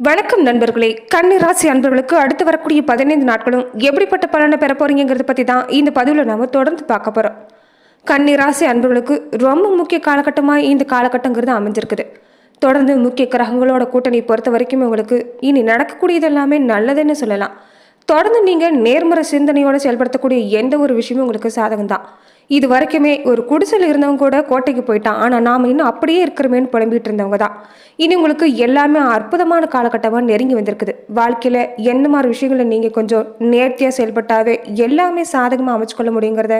வணக்கம் நண்பர்களே. கன்னி ராசி அன்பர்களுக்கு அடுத்து வரக்கூடிய 15 நாட்களும் எப்படிப்பட்ட பலனை பெற போறீங்கிறத பத்தி தான் இந்த பதிவில் நாம தொடர்ந்து பார்க்க போறோம். கன்னி ராசி அன்பர்களுக்கு ரொம்ப முக்கிய காலகட்டமாக இந்த காலகட்டங்கிறது அமைஞ்சிருக்குது. தொடர்ந்து முக்கிய கிரகங்களோட கூட்டணி பொறுத்த வரைக்கும் உங்களுக்கு இனி நடக்கக்கூடியது எல்லாமே நல்லதுன்னு சொல்லலாம். தொடர்ந்து நீங்கள் நேர்மறை சிந்தனையோடு செயல்படுத்தக்கூடிய எந்த ஒரு விஷயமும் உங்களுக்கு சாதகம் தான். இது வரைக்குமே ஒரு குடிசையில் இருந்தவங்க கூட கோட்டைக்கு போயிட்டான், ஆனால் நாம் இன்னும் அப்படியே இருக்கிறமேன்னு புலம்பிட்டு இருந்தவங்க தான். இனி உங்களுக்கு எல்லாமே அற்புதமான காலகட்டமாக நெருங்கி வந்திருக்குது. வாழ்க்கையில் என்ன மாதிரி விஷயங்களை நீங்கள் கொஞ்சம் நேர்த்தியாக செயல்பட்டாவே எல்லாமே சாதகமாக அமைச்சுக்கொள்ள முடியுங்கிறத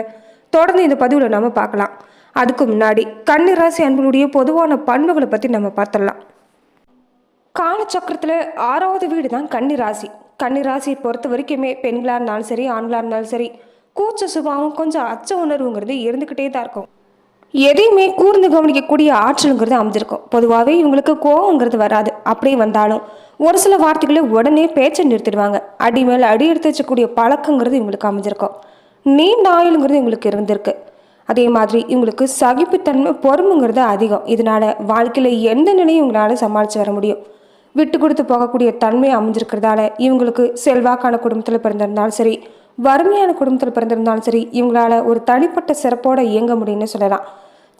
தொடர்ந்து இந்த பதிவில் நம்ம பார்க்கலாம். அதுக்கு முன்னாடி கன்னி ராசி அன்புடைய பொதுவான பண்புகளை பற்றி நம்ம பார்த்துடலாம். காலச்சக்கரத்தில் 6வது வீடு தான் கன்னி ராசி. கன்னி ராசியை பொறுத்த வரைக்குமே பெண்களாக இருந்தாலும் சரி, ஆண்களாக இருந்தாலும் சரி, கூச்ச சுபாவம், கொஞ்சம் அச்ச உணர்வுங்கிறது இருந்துக்கிட்டே தான் இருக்கும். எதையுமே கூர்ந்து கவனிக்கக்கூடிய ஆற்றலுங்கிறது அமைஞ்சிருக்கும். பொதுவாகவே இவங்களுக்கு கோவங்கிறது வராது. அப்படியே வந்தாலும் ஒரு சில வார்த்தைகளை உடனே பேச்சை நிறுத்திடுவாங்க. அடி மேலே அடி எடுத்து வச்சக்கூடிய பழக்கங்கிறது இவங்களுக்கு அமைஞ்சிருக்கும். நீண்ட ஆயுளுங்கிறது இவங்களுக்கு இருந்திருக்கு. அதே மாதிரி இவங்களுக்கு சகிப்புத்தன்மை, பொறுமைங்கிறது அதிகம். இதனால வாழ்க்கையில் எந்த நிலையும் இவங்களால சமாளித்து வர முடியும். விட்டு கொடுத்து போகக்கூடிய தன்மை அமைஞ்சிருக்கிறதால இவங்களுக்கு செல்வாக்கான குடும்பத்தில் பிறந்திருந்தாலும் சரி, வறுமையான குடும்பத்தில் பிறந்திருந்தாலும் சரி, இவங்களால ஒரு தனிப்பட்ட சிறப்போடு இயங்க முடியும்னு சொல்லலாம்.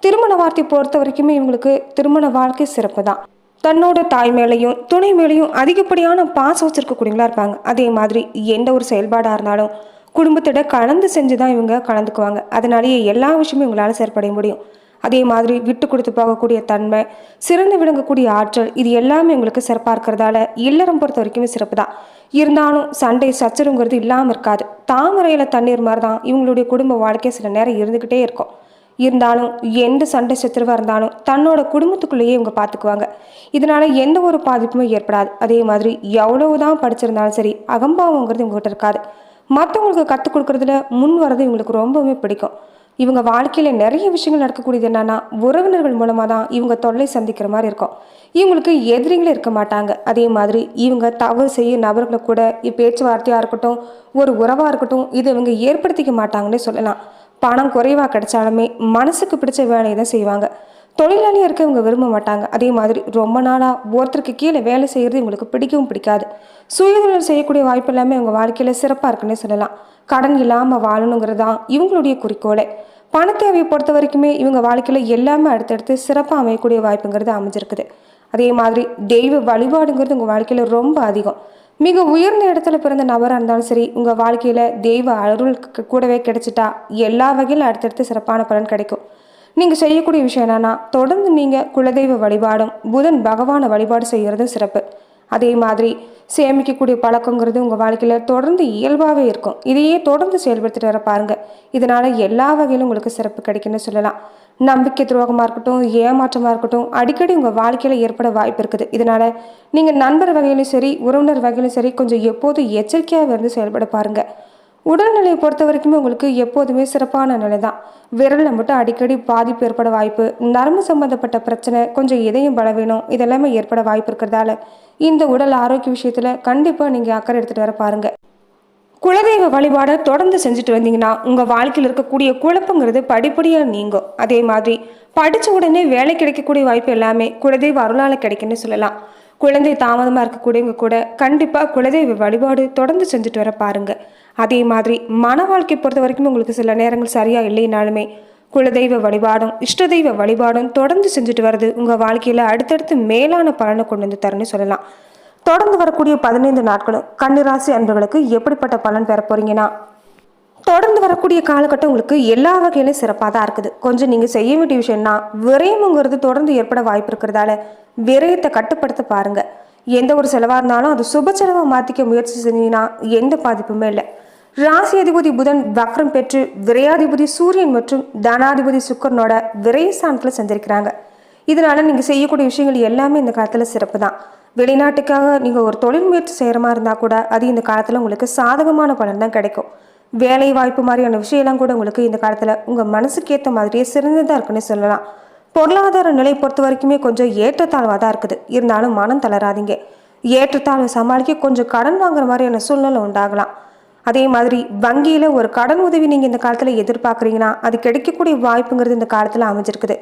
திருமண வார்த்தையை பொறுத்த வரைக்குமே இவங்களுக்கு திருமண வாழ்க்கை சிறப்பு தான். தன்னோட தாய் மேலேயும் துணை மேலேயும் அதிகப்படியான பாசம் வச்சிருக்கக்கூடியவங்களா இருப்பாங்க. அதே மாதிரி எந்த ஒரு செயல்பாடாக இருந்தாலும் குடும்பத்திட கலந்து செஞ்சு தான் இவங்க கலந்துக்குவாங்க. அதனாலேயே எல்லா விஷயமும் இவங்களால செயற்பட முடியும். அதே மாதிரி விட்டு கொடுத்து போகக்கூடிய தன்மை, சிறந்து விளங்கக்கூடிய ஆற்றல், இது எல்லாமே இவங்களுக்கு சிறப்பாக இருக்கிறதால இல்லறம் பொறுத்த வரைக்குமே சிறப்பு தான். இருந்தாலும் சண்டை சச்சரவுங்கிறது இல்லாமல் இருக்காது. தாமரையில் தண்ணீர் மாதிரி தான் இவங்களுடைய குடும்ப வாழ்க்கை சில நேரம் இருந்துக்கிட்டே இருக்கும். இருந்தாலும் எந்த சண்டை சச்சரவாக இருந்தாலும் தன்னோட குடும்பத்துக்குள்ளேயே இவங்க பார்த்துக்குவாங்க. இதனால எந்த ஒரு பாதிப்புமே ஏற்படாது. அதே மாதிரி எவ்வளவுதான் படிச்சிருந்தாலும் சரி, அகம்பாவங்கிறது இவங்ககிட்ட இருக்காது. மற்றவங்களுக்கு கற்றுக் கொடுக்கறதுல முன் வர்றது இவங்களுக்கு ரொம்பவுமே பிடிக்கும். இவங்க வாழ்க்கையில் நிறைய விஷயங்கள் நடக்கக்கூடியது என்னன்னா, உறவினர்கள் மூலமாக தான் இவங்க தொல்லை சந்திக்கிற மாதிரி இருக்கும். இவங்களுக்கு எதிரிகளே இருக்க மாட்டாங்க. அதே மாதிரி இவங்க தவறு செய்ய நபர்களை கூட பேச்சுவார்த்தையாக இருக்கட்டும், ஒரு உறவாக இருக்கட்டும், இதை இவங்க ஏற்படுத்திக்க மாட்டாங்கன்னே சொல்லலாம். பணம் குறைவாக கிடைச்சாலுமே மனசுக்கு பிடிச்ச வேலையை தான் செய்வாங்க. தொழிலாளியாக இருக்க இவங்க விரும்ப மாட்டாங்க. அதே மாதிரி ரொம்ப நாளாக ஒருத்தருக்கு கீழே வேலை செய்கிறது இவங்களுக்கு பிடிக்கவும் பிடிக்காது. சுயதொழில் செய்யக்கூடிய வாய்ப்பு எல்லாமே இவங்க வாழ்க்கையில் சிறப்பாக இருக்குன்னே சொல்லலாம். கடன் இல்லாமல் வாழணுங்கிறது தான் இவங்களுடைய குறிக்கோளே. பண தேவையை பொறுத்த வரைக்குமே இவங்க வாழ்க்கையில் எல்லாமே அடுத்தடுத்து சிறப்பாக அமையக்கூடிய வாய்ப்புங்கிறது அமைஞ்சிருக்குது. அதே மாதிரி தெய்வ வழிபாடுங்கிறது உங்கள் வாழ்க்கையில் ரொம்ப அதிகம். மிக உயர்ந்த இடத்துல பிறந்த நபராக இருந்தாலும் சரி, உங்கள் வாழ்க்கையில் தெய்வ அருள் கூடவே கிடைச்சிட்டா எல்லா வகையிலும் அடுத்தடுத்து சிறப்பான பலன் கிடைக்கும். நீங்கள் செய்யக்கூடிய விஷயம் என்னன்னா, தொடர்ந்து நீங்கள் குலதெய்வ வழிபாடும் புதன் பகவானை வழிபாடு செய்கிறதும் சிறப்பு. அதே மாதிரி சேமிக்கக்கூடிய பழக்கங்கிறது உங்கள் வாழ்க்கையில் தொடர்ந்து இயல்பாகவே இருக்கும். இதையே தொடர்ந்து செயல்படுத்திட்டு வர பாருங்கள். இதனால் எல்லா வகையிலும் உங்களுக்கு சிறப்பு கிடைக்குன்னு சொல்லலாம். நம்பிக்கை துரோகமாக இருக்கட்டும், ஏமாற்றமாக இருக்கட்டும், அடிக்கடி உங்கள் வாழ்க்கையில் ஏற்பட வாய்ப்பு இருக்குது. இதனால் நீங்கள் நண்பர் வகையிலும் சரி, உறவினர் வகையிலும் சரி, கொஞ்சம் எப்போதும் எச்சரிக்கையாக இருந்து செயல்பட பாருங்கள். உடல்நிலையை பொறுத்த வரைக்குமே உங்களுக்கு எப்போதுமே சிறப்பான நிலை தான். விரலில் மட்டும் அடிக்கடி பாதிப்பு ஏற்பட வாய்ப்பு, நரம்பு சம்பந்தப்பட்ட பிரச்சனை, கொஞ்சம் இதயம் பலவீனம், இதெல்லாமே ஏற்பட வாய்ப்பு இருக்கிறதால இந்த உடல் ஆரோக்கிய விஷயத்தில் கண்டிப்பாக நீங்கள் அக்கறை எடுத்துகிட்டு வர பாருங்கள். குலதெய்வ வழிபாடை தொடர்ந்து செஞ்சுட்டு வந்தீங்கன்னா உங்கள் வாழ்க்கையில் இருக்கக்கூடிய குழப்பங்கிறது படிப்படியாக நீங்கும். அதே மாதிரி படித்த உடனே வேலை கிடைக்கக்கூடிய வாய்ப்பு எல்லாமே குலதெய்வ அருளால் கிடைக்குன்னு சொல்லலாம். குழந்தை தாமதமாக இருக்கக்கூடியவங்க கூட கண்டிப்பாக குலதெய்வ வழிபாடு தொடர்ந்து செஞ்சுட்டு வர பாருங்கள். அதே மாதிரி மன வாழ்க்கை பொறுத்த வரைக்கும் உங்களுக்கு சில நேரங்கள் சரியாக இல்லைனாலுமே குலதெய்வ வழிபாடும் இஷ்ட தெய்வ வழிபாடும் தொடர்ந்து செஞ்சுட்டு வர்றது உங்கள் வாழ்க்கையில் அடுத்தடுத்து மேலான பலனை கொண்டு வந்து தரணும்னு சொல்லலாம். தொடர்ந்து வரக்கூடிய 15 நாட்களும் கன்னிராசி அன்பர்களுக்கு எப்படிப்பட்ட பலன் பெற போறீங்கன்னா, தொடர்ந்து வரக்கூடிய காலகட்டம் உங்களுக்கு எல்லா வகையிலும் சிறப்பாக தான் இருக்குது. கொஞ்சம் நீங்கள் செய்ய வேண்டிய விஷயம்னா, விரயம்ங்கிறது தொடர்ந்து ஏற்பட வாய்ப்பு இருக்கிறதால விரயத்தை கட்டுப்படுத்த பாருங்க. எந்த ஒரு செலவாக இருந்தாலும் அது சுப செலவாக மாற்றிக்க முயற்சி செஞ்சீங்கன்னா எந்த பாதிப்புமே இல்லை. ராசி அதிபதி புதன் வக்ரம் பெற்று விரையாதிபதி சூரியன் மற்றும் தனாதிபதி சுக்கரனோட விரயஸ்தானத்தில் செஞ்சிருக்கிறாங்க. இதனால நீங்கள் செய்யக்கூடிய விஷயங்கள் எல்லாமே இந்த காலத்தில் சிறப்பு தான். வெளிநாட்டுக்காக நீங்கள் ஒரு தொழில் முயற்சி செய்கிற மாதிரி இருந்தால் கூட அது இந்த காலத்தில் உங்களுக்கு சாதகமான பலன் தான் கிடைக்கும். வேலை வாய்ப்பு மாதிரியான விஷயம்லாம் கூட உங்களுக்கு இந்த காலத்தில் உங்கள் மனசுக்கு ஏற்ற மாதிரியே சிறந்ததாக இருக்குன்னு சொல்லலாம். பொருளாதார நிலை பொறுத்த வரைக்குமே கொஞ்சம் ஏற்றத்தாழ்வாக தான் இருக்குது. இருந்தாலும் மனம் தளராதிங்க. ஏற்றத்தாழ்வை சமாளிக்க கொஞ்சம் கடன் வாங்குற மாதிரியான சூழ்நிலை உண்டாகலாம். அதே மாதிரி வங்கியில் ஒரு கடன் உதவி நீங்கள் இந்த காலத்தில் எதிர்பார்க்குறீங்கன்னா அது கிடைக்கக்கூடிய வாய்ப்புங்கிறது இந்த காலத்தில் அமைஞ்சிருக்குது.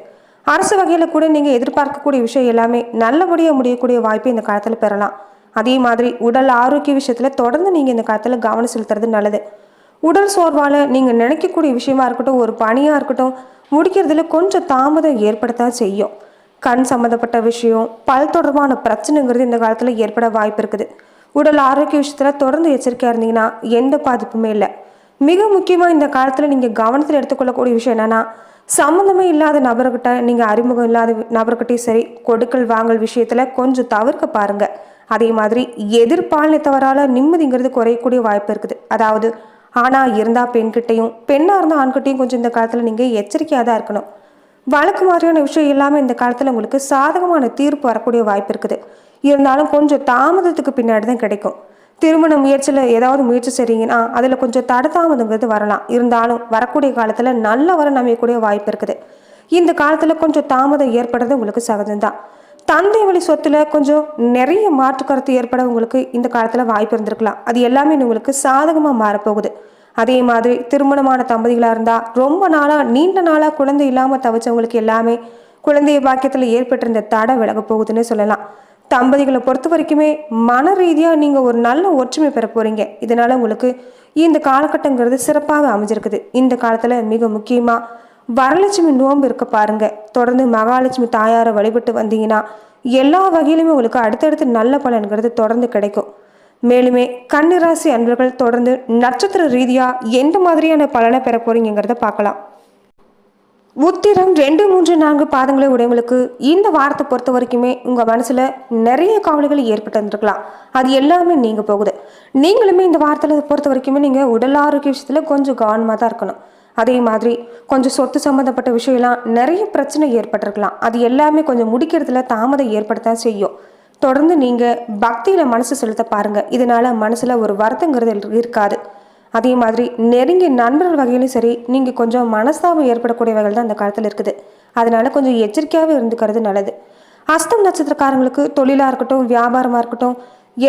அரசு வகையில் கூட நீங்கள் எதிர்பார்க்கக்கூடிய விஷயம் எல்லாமே நல்லபடியாக முடியக்கூடிய வாய்ப்பு இந்த காலத்தில் பெறலாம். அதே மாதிரி உடல் ஆரோக்கிய விஷயத்தில் தொடர்ந்து நீங்கள் இந்த காலத்தில் கவனம் செலுத்துறது நல்லது. உடல் சோர்வால் நீங்கள் நினைக்கக்கூடிய விஷயமா இருக்கட்டும், ஒரு பணியாக இருக்கட்டும், முடிக்கிறதுல கொஞ்சம் தாமதம் ஏற்படத்தான் செய்யும். கண் சம்மந்தப்பட்ட விஷயம், பல் தொடர்பான பிரச்சனைங்கிறது இந்த காலத்தில் ஏற்பட வாய்ப்பு இருக்குது. உடல் ஆரோக்கிய விஷயத்தில் தொடர்ந்து எச்சரிக்கையாக இருந்தீங்கன்னா எந்த பாதிப்புமே இல்லை. மிக முக்கியமாக இந்த காலத்தில் நீங்கள் கவனத்தில் எடுத்துக்கொள்ளக்கூடிய விஷயம் என்னென்னா, சம்மந்தமே இல்லாத நபர்கிட்ட, நீங்கள் அறிமுகம் இல்லாத நபர்கிட்டையும் சரி, கொடுக்கல் வாங்கல் விஷயத்தில் கொஞ்சம் தவிர்க்க பாருங்கள். அதே மாதிரி எதிர்பாலினத்தவரால் நிம்மதிங்கிறது குறையக்கூடிய வாய்ப்பு இருக்குது. அதாவது ஆணாக இருந்தால் பெண்கிட்டையும், பெண்ணாக இருந்தால் ஆண்கிட்டையும் கொஞ்சம் இந்த காலத்தில் நீங்கள் எச்சரிக்கையாக தான் இருக்கணும். வழக்கு மாதிரியான விஷயம் எல்லாமே இந்த காலத்தில் உங்களுக்கு சாதகமான தீர்ப்பு வரக்கூடிய வாய்ப்பு இருக்குது. இருந்தாலும் கொஞ்சம் தாமதத்துக்கு பின்னாடி தான் கிடைக்கும். திருமண முயற்சியில் ஏதாவது முயற்சி செய்றீங்கன்னா அதில் கொஞ்சம் தடதாமதங்கிறது வரலாம். இருந்தாலும் வரக்கூடிய காலத்தில் நல்ல வர அமையக்கூடிய வாய்ப்பு இருக்குது. இந்த காலத்தில் கொஞ்சம் தாமதம் ஏற்படுறது உங்களுக்கு சகஜம்தான். தந்தை வழி சொத்துல கொஞ்சம் நிறைய மாற்று கருத்து ஏற்பட உங்களுக்கு இந்த காலத்தில் வாய்ப்பு இருந்திருக்கலாம். அது எல்லாமே உங்களுக்கு சாதகமாக மாறப்போகுது. அதே மாதிரி திருமணமான தம்பதிகளாக இருந்தால் ரொம்ப நாளாக நீண்ட நாளாக குழந்தை இல்லாமல் தவிச்சவங்களுக்கு எல்லாமே குழந்தைய பாக்கியத்தில் ஏற்பட்டிருந்த தடை விலக போகுதுன்னு சொல்லலாம். தம்பதிகளை பொறுத்த வரைக்குமே மன ரீதியாக நீங்கள் ஒரு நல்ல ஒற்றுமை பெற போகிறீங்க. இதனால் உங்களுக்கு இந்த காலகட்டங்கிறது சிறப்பாக அமைஞ்சிருக்குது. இந்த காலத்தில் மிக முக்கியமாக வரலட்சுமி நோன்பு இருக்க பாருங்க. தொடர்ந்து மகாலட்சுமி தாயாரை வழிபட்டு வந்தீங்கன்னா எல்லா வகையிலுமே உங்களுக்கு அடுத்தடுத்து நல்ல பலன்கிறது தொடர்ந்து கிடைக்கும். மேலுமே கன்னிராசி அன்பர்கள் தொடர்ந்து நட்சத்திர ரீதியாக எந்த மாதிரியான பலனை பெற போறீங்கிறத பார்க்கலாம். உத்திரம் 2, 3, 4 பாதங்களை உடையவங்களுக்கு இந்த வாரத்தை பொறுத்த வரைக்குமே உங்கள் மனசில் நிறைய கவலைகள் ஏற்பட்டு இருந்திருக்கலாம். அது எல்லாமே நீங்கள் போகுது. நீங்களுமே இந்த வாரத்தில் பொறுத்த வரைக்குமே நீங்கள் உடல் ஆரோக்கிய விஷயத்தில் கொஞ்சம் கவனமாக தான் இருக்கணும். அதே மாதிரி கொஞ்சம் சொத்து சம்மந்தப்பட்ட விஷயம்லாம் நிறைய பிரச்சனை ஏற்பட்டிருக்கலாம். அது எல்லாமே கொஞ்சம் முடிக்கிறதுல தாமதம் ஏற்படத்தான் செய்யும். தொடர்ந்து நீங்கள் பக்தியில் மனசு செலுத்த பாருங்கள். இதனால் மனசில் ஒரு வருத்தங்கிறது இருக்காது. அதே மாதிரி நெருங்கிய நண்பர்கள் வகையிலும் சரி, நீங்கள் கொஞ்சம் மனஸ்தாபம் ஏற்படக்கூடிய வகையில் தான் இந்த காலத்தில் இருக்குது. அதனால கொஞ்சம் எச்சரிக்கையாகவே இருந்துக்கிறது நல்லது. அஸ்தம் நட்சத்திரக்காரங்களுக்கு தொழிலாக இருக்கட்டும், வியாபாரமாக இருக்கட்டும்,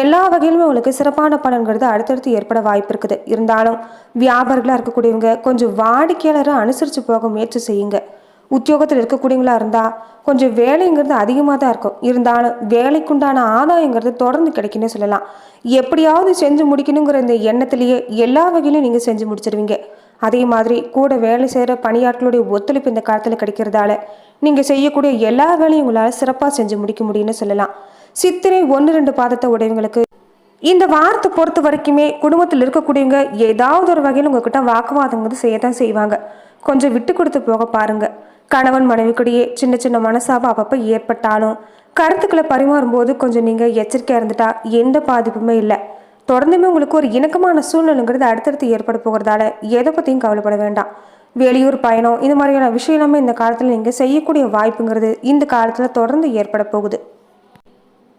எல்லா வகையிலுமே உங்களுக்கு சிறப்பான பலன்கிறது அடுத்தடுத்து ஏற்பட வாய்ப்பு இருக்குது. இருந்தாலும் வியாபாரிகளாக இருக்கக்கூடியவங்க கொஞ்சம் வாடிக்கையாளரை அனுசரித்து போக முயற்சி செய்யுங்க. உத்தியோகத்தில் இருக்கக்கூடியவங்களா இருந்தால் கொஞ்சம் வேலைங்கிறது அதிகமாக தான் இருக்கும். இருந்தாலும் வேலைக்குண்டான ஆதாயங்கிறது தொடர்ந்து கிடைக்குன்னு சொல்லலாம். எப்படியாவது செஞ்சு முடிக்கணுங்கிற இந்த எண்ணத்திலேயே எல்லா வகையிலும் நீங்கள் செஞ்சு முடிச்சிருவீங்க. அதே மாதிரி கூட வேலை செய்கிற பணியாட்களுடைய ஒத்துழைப்பு இந்த காலத்தில் கிடைக்கிறதால நீங்கள் செய்யக்கூடிய எல்லா வேலையும் உங்களால் சிறப்பாக செஞ்சு முடிக்க முடியும்னு சொல்லலாம். சித்திரை 1, 2 பாதத்தை உடையவங்களுக்கு இந்த வாரத்தை பொறுத்த வரைக்குமே குடும்பத்தில் இருக்கக்கூடியவங்க ஏதாவது ஒரு வகையில் உங்ககிட்ட வாக்குவாதங்கிறது செய்யத்தான் செய்வாங்க. கொஞ்சம் விட்டு கொடுத்து போக பாருங்க. கணவன் மனைவிக்கிடையே சின்ன சின்ன மனசாபம் அப்பப்போ ஏற்பட்டாலும் கருத்துக்களை பரிமாறும்போது கொஞ்சம் நீங்கள் எச்சரிக்கையாக இருந்துட்டா எந்த பாதிப்புமே இல்லை. தொடர்ந்துமே உங்களுக்கு ஒரு இணக்கமான சூழ்நிலைங்கிறது அடுத்தடுத்து ஏற்பட போகிறதால எதை பற்றியும் கவலைப்பட வேண்டாம். வெளியூர் பயணம் இந்த மாதிரியான விஷயம் எல்லாமே இந்த காலத்தில் நீங்கள் செய்யக்கூடிய வாய்ப்புங்கிறது இந்த காலத்தில் தொடர்ந்து ஏற்பட போகுது.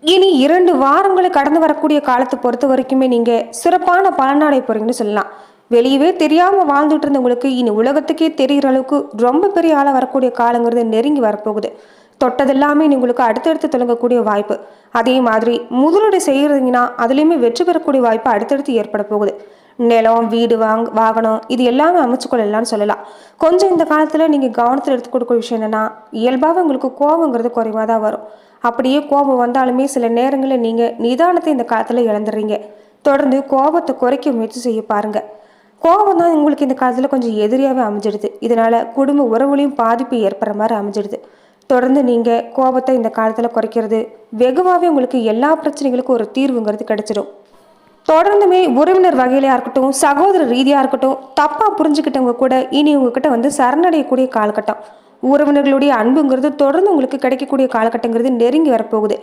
இனி 2 வாரங்களை கடந்து வரக்கூடிய காலத்தை பொறுத்த வரைக்குமே நீங்கள் சிறப்பான பலனடை போறீங்கன்னு சொல்லலாம். வெளியவே தெரியாமல் வாழ்ந்துட்டு இருந்தவங்களுக்கு இனி உலகத்துக்கே தெரிகிற அளவுக்கு ரொம்ப பெரிய ஆளாக வரக்கூடிய காலங்கிறது நெருங்கி வரப்போகுது. தொட்டதெல்லாமே உங்களுக்கு அடுத்தடுத்து தொடங்கக்கூடிய வாய்ப்பு. அதே மாதிரி முதலீடு செய்கிறீங்கன்னா அதுலேயுமே வெற்றி பெறக்கூடிய வாய்ப்பு அடுத்தடுத்து ஏற்பட போகுது. நிலம், வீடு, வாகனம் இது எல்லாமே அமைச்சுக்கொள்ளலாம்னு சொல்லலாம். கொஞ்சம் இந்த காலத்தில் நீங்கள் கவனத்தில் எடுத்து கொடுக்க விஷயம் என்னென்னா, இயல்பாக உங்களுக்கு கோபங்கிறது குறைவாக தான் வரும். அப்படியே கோபம் வந்தாலுமே சில நேரங்களில் நீங்கள் நிதானத்தை இந்த காலத்தில் இழந்துடுறீங்க. தொடர்ந்து கோபத்தை குறைக்க முயற்சி செய்ய பாருங்கள். கோபம் தான் உங்களுக்கு இந்த காலத்தில் கொஞ்சம் எதிரியாகவே அமைஞ்சிடுது. இதனால் குடும்ப உறவுலையும் பாதிப்பு ஏற்படுற மாதிரி அமைஞ்சிடுது. தொடர்ந்து நீங்கள் கோபத்தை இந்த காலத்தில் குறைக்கிறது வெகுவாகவே உங்களுக்கு எல்லா பிரச்சனைகளுக்கும் ஒரு தீர்வுங்கிறது கிடைச்சிடும். தொடர்ந்துமே உறவினர் வகையிலையாக இருக்கட்டும், சகோதர ரீதியாக இருக்கட்டும், தப்பாக புரிஞ்சுக்கிட்டவங்க கூட இனி உங்ககிட்ட சரணடையக்கூடிய காலகட்டம். உறவினர்களுடைய அன்புங்கிறது தொடர்ந்து உங்களுக்கு கிடைக்கக்கூடிய காலகட்டங்கிறது நெருங்கி வரப்போகுது.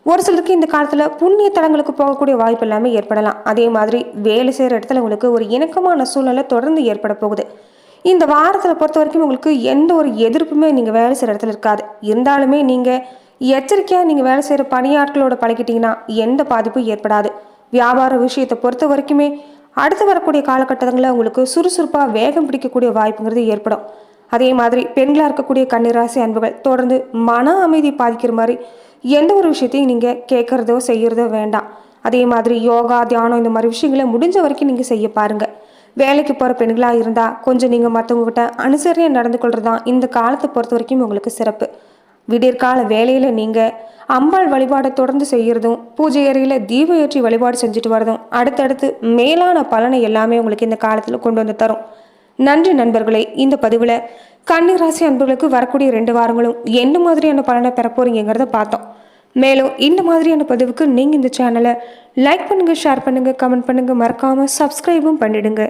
ஒரு சிலருக்கு இந்த காலத்தில் புண்ணிய தலங்களுக்கு போகக்கூடிய வாய்ப்பு எல்லாமே ஏற்படலாம். அதே மாதிரி வேலை செய்கிற இடத்துல உங்களுக்கு ஒரு இணக்கமான சூழ்நிலை தொடர்ந்து ஏற்பட போகுது. இந்த வாரத்தில் பொறுத்த வரைக்கும் உங்களுக்கு எந்த ஒரு எதிர்ப்புமே நீங்கள் வேலை செய்கிற இடத்துல இருக்காது. இருந்தாலுமே நீங்கள் எச்சரிக்கையாக நீங்கள் வேலை செய்கிற பணியாட்களோட பழகிட்டீங்கன்னா எந்த பாதிப்பும் ஏற்படாது. வியாபார விஷயத்தை பொறுத்த வரைக்குமே அடுத்து வரக்கூடிய காலகட்டங்களில் உங்களுக்கு சுறுசுறுப்பாக வேகம் பிடிக்கக்கூடிய வாய்ப்புங்கிறது ஏற்படும். அதே மாதிரி பெண்களாக இருக்கக்கூடிய கன்னிராசி அன்புகள் தொடர்ந்து மன அமைதி பாதிக்கிற மாதிரி எந்த ஒரு விஷயத்தையும் நீங்கள் கேட்குறதோ செய்கிறதோ வேண்டாம். அதே மாதிரி யோகா, தியானம் இந்த மாதிரி விஷயங்களை முடிஞ்ச வரைக்கும் நீங்கள் செய்ய பாருங்கள். வேலைக்கு போகிற பெண்களாக இருந்தால் கொஞ்சம் நீங்கள் மற்றவங்ககிட்ட அனுசரணையாக நடந்து கொள்கிறது தான் இந்த காலத்தை பொறுத்த வரைக்கும் உங்களுக்கு சிறப்பு. விடியற்கால வேலையில் நீங்கள் அம்பாள் வழிபாடை தொடர்ந்து செய்கிறதும், பூஜை அறையில் தீப ஏற்றி வழிபாடு செஞ்சுட்டு வரதும் அடுத்தடுத்து மேலான பலனை எல்லாமே உங்களுக்கு இந்த காலத்தில் கொண்டு வந்து தரும். நன்றி நண்பர்களே. இந்த பதிவில் கன்னிராசி அன்பர்களுக்கு வரக்கூடிய 2 வாரங்களும் என்ன மாதிரியான பலனை பெற போறீங்கிறத பார்த்தோம். மேலும் இந்த மாதிரியான பதிவுக்கு நீங்கள் இந்த சேனலை லைக் பண்ணுங்கள், ஷேர் பண்ணுங்கள், கமெண்ட் பண்ணுங்கள், மறக்காமல் சப்ஸ்கிரைபும் பண்ணிடுங்க.